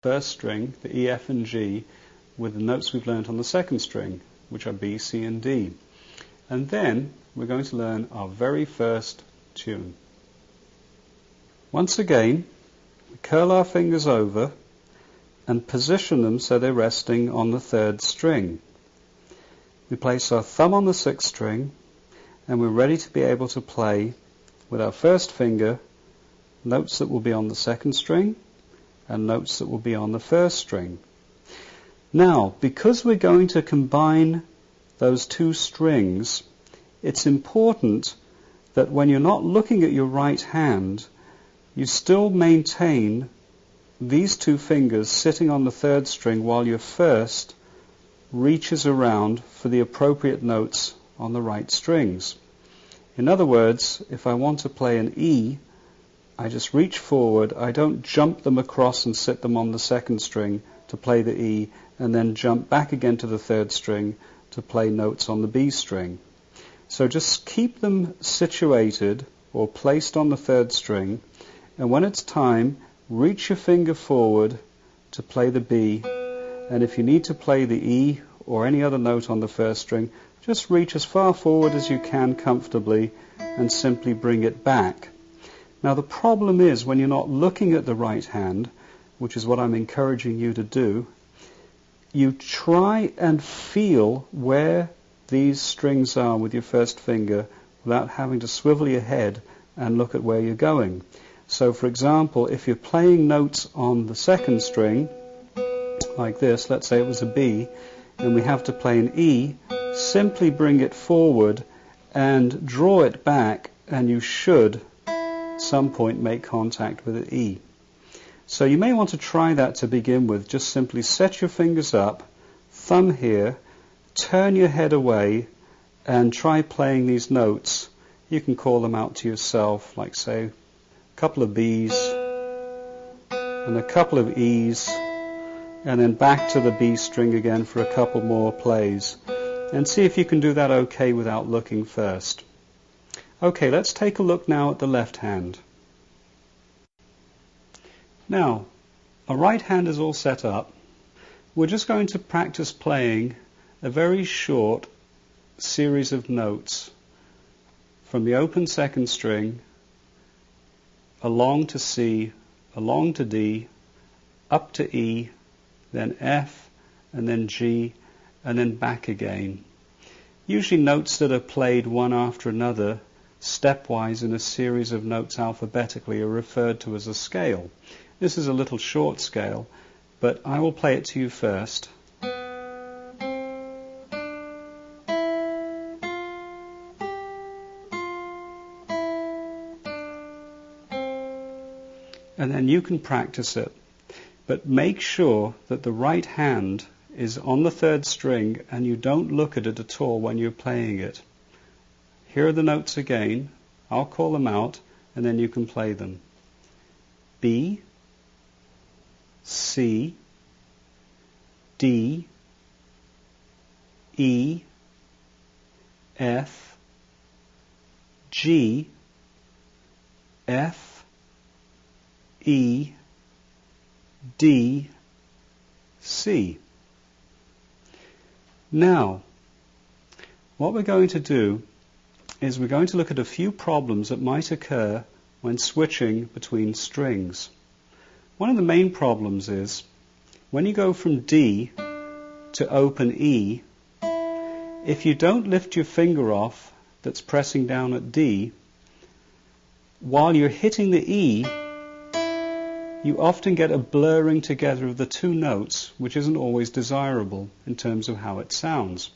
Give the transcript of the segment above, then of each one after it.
first string, the E, F and G, with the notes we've learned on the second string, which are B, C and D. And then we're going to learn our very first tune. Once again, we curl our fingers over and position them so they're resting on the third string. We place our thumb on the sixth string and we're ready to be able to play with our first finger notes that will be on the second string and notes that will be on the first string. Now, because we're going to combine those two strings, it's important that when you're not looking at your right hand, you still maintain these two fingers sitting on the third string while your first reaches around for the appropriate notes on the right strings. In other words, if I want to play an E, I just reach forward, I don't jump them across and sit them on the second string to play the E, and then jump back again to the third string to play notes on the B string. So just keep them situated or placed on the third string, and when it's time, reach your finger forward to play the B, and if you need to play the E or any other note on the first string, just reach as far forward as you can comfortably and simply bring it back. Now the problem is when you're not looking at the right hand, which is what I'm encouraging you to do, you try and feel where these strings are with your first finger without having to swivel your head and look at where you're going. So for example, if you're playing notes on the second string, like this, let's say it was a B, and we have to play an E, simply bring it forward and draw it back, and you should at some point make contact with the E. So you may want to try that to begin with. Just simply set your fingers up, thumb here, turn your head away, and try playing these notes. You can call them out to yourself, like say a couple of B's and a couple of E's, and then back to the B string again for a couple more plays. And see if you can do that okay without looking first. Okay, let's take a look now at the left hand. Now, our right hand is all set up. We're just going to practice playing a very short series of notes from the open second string, along to C, along to D, up to E, then F, and then G, and then back again. Usually notes that are played one after another, stepwise in a series of notes alphabetically, are referred to as a scale. This is a little short scale, but I will play it to you first. And then you can practice it. But make sure that the right hand is on the third string and you don't look at it at all when you're playing it. Here are the notes again. I'll call them out and then you can play them. B, C, D, E, F, G, F, E, D, C. Now, what we're going to do is we're going to look at a few problems that might occur when switching between strings. One of the main problems is when you go from D to open E, if you don't lift your finger off that's pressing down at D, while you're hitting the E, you often get a blurring together of the two notes, which isn't always desirable in terms of how it sounds.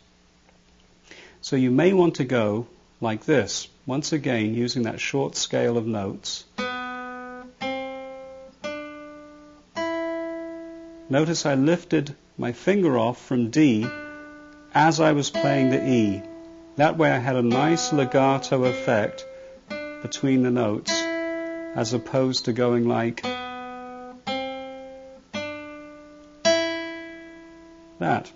So you may want to go like this, once again using that short scale of notes. Notice I lifted my finger off from D as I was playing the E. That way I had a nice legato effect between the notes, as opposed to going like that.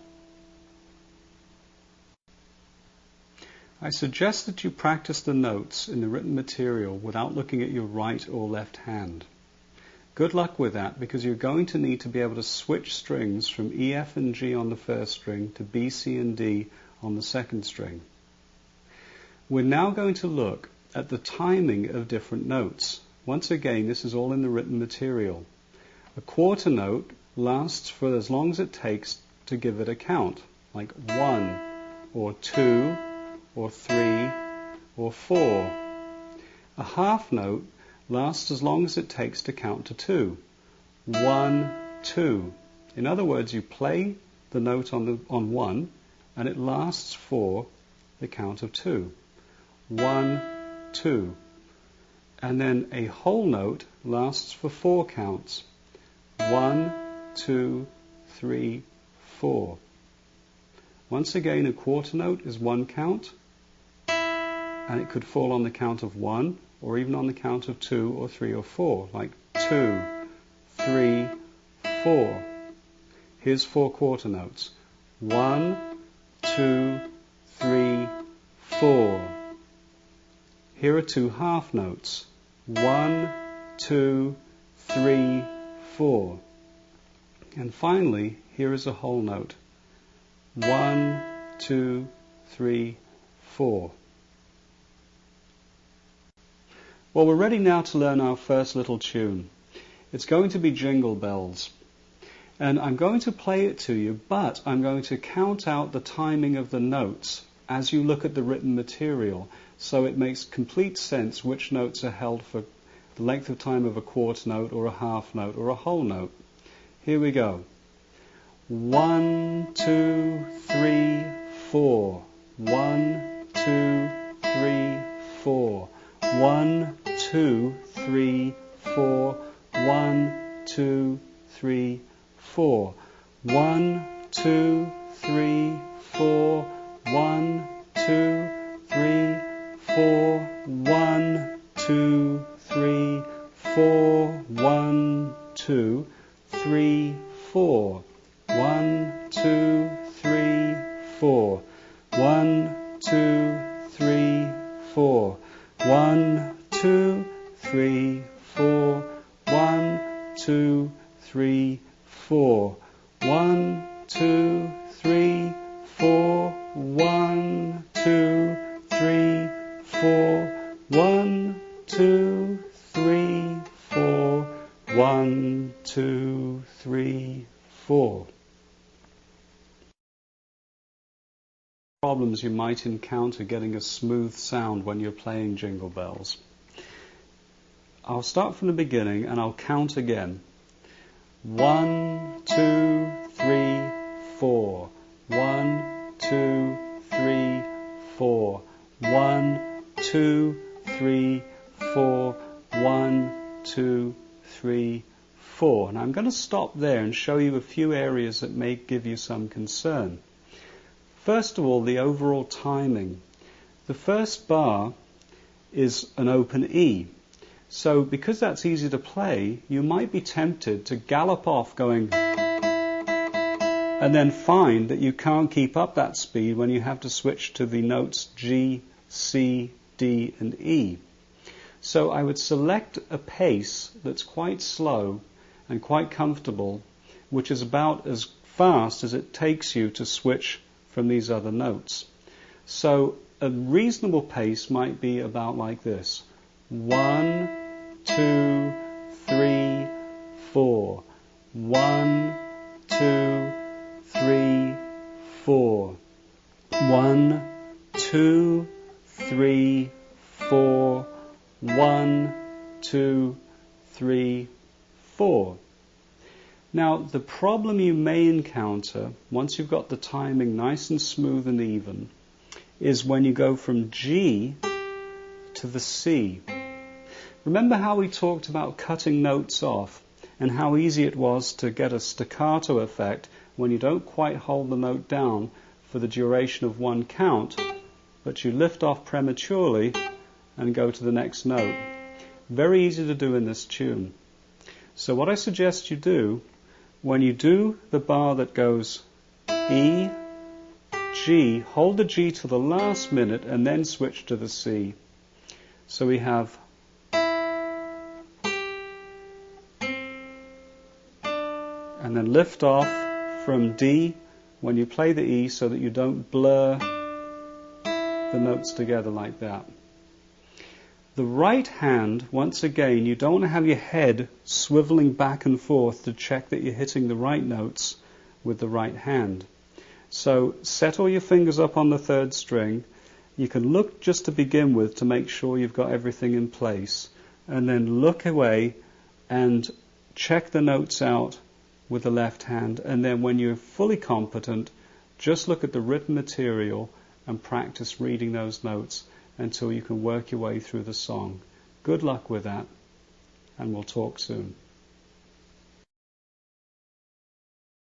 I suggest that you practice the notes in the written material without looking at your right or left hand. Good luck with that, because you're going to need to be able to switch strings from E, F and G on the first string to B, C and D on the second string. We're now going to look at the timing of different notes. Once again, this is all in the written material. A quarter note lasts for as long as it takes to give it a count, like 1 or 2 or 3 or 4. A half note lasts as long as it takes to count to 2. 1, 2. In other words, you play the note on 1 and it lasts for the count of 2. 1, 2. And then a whole note lasts for 4 counts. 1, 2, 3, 4. Once again, a quarter note is 1 count, and it could fall on the count of 1, or even on the count of 2 or 3 or 4, like 2, 3, 4. Here's 4 quarter notes. 1, 2, 3, 4. Here are 2 half notes. 1, 2, 3, 4. And finally, here is a whole note. 1, 2, 3, 4. Well, we're ready now to learn our first little tune. It's going to be Jingle Bells. And I'm going to play it to you, but I'm going to count out the timing of the notes as you look at the written material, so it makes complete sense which notes are held for the length of time of a quarter note or a half note or a whole note. Here we go. 1, 2, 3, 4. 1, 2, 3, 4. 1, 2, 3, 4. 1, 2, 3, 4. 1, 2, 3, 4. 1, 2, 3, 4. 1, 2, 3, 4. 1, 2, 3, 4. 1, 2, 3, 4. 1, 2, 3, 4. 1, 2, 3, 4. 1, 2, 3, 4. 1, 2, 3, 4. 1, 2, 3, 4. 1, 2, 3, 4. 1, 2, 3, 4. Problems you might encounter getting a smooth sound when you're playing Jingle Bells. I'll start from the beginning and I'll count again. 1, 2, 3, 4. 1, 2, 3, 4. 1, 2, 3, 4. 1, 2, 3, 4. And I'm going to stop there and show you a few areas that may give you some concern. First of all, the overall timing. The first bar is an open E. So because that's easy to play, you might be tempted to gallop off going and then find that you can't keep up that speed when you have to switch to the notes G, C, D and E. So I would select a pace that's quite slow and quite comfortable, which is about as fast as it takes you to switch from these other notes. So a reasonable pace might be about like this. 1, 2, 3, 4. 1, 2, 3, 4. 1, 2, 3, 4. 1, 2, 3, 4. Now, the problem you may encounter, once you've got the timing nice and smooth and even, is when you go from G to the C. Remember how we talked about cutting notes off and how easy it was to get a staccato effect when you don't quite hold the note down for the duration of one count, but you lift off prematurely and go to the next note. Very easy to do in this tune. So what I suggest you do, when you do the bar that goes E, G, hold the G to the last minute and then switch to the C. So we have and then lift off from D when you play the E so that you don't blur the notes together like that. The right hand, once again, you don't want to have your head swiveling back and forth to check that you're hitting the right notes with the right hand. So set all your fingers up on the third string. You can look just to begin with to make sure you've got everything in place, and then look away and check the notes out with the left hand, and then when you're fully competent, just look at the written material and practice reading those notes until you can work your way through the song. Good luck with that, and we'll talk soon.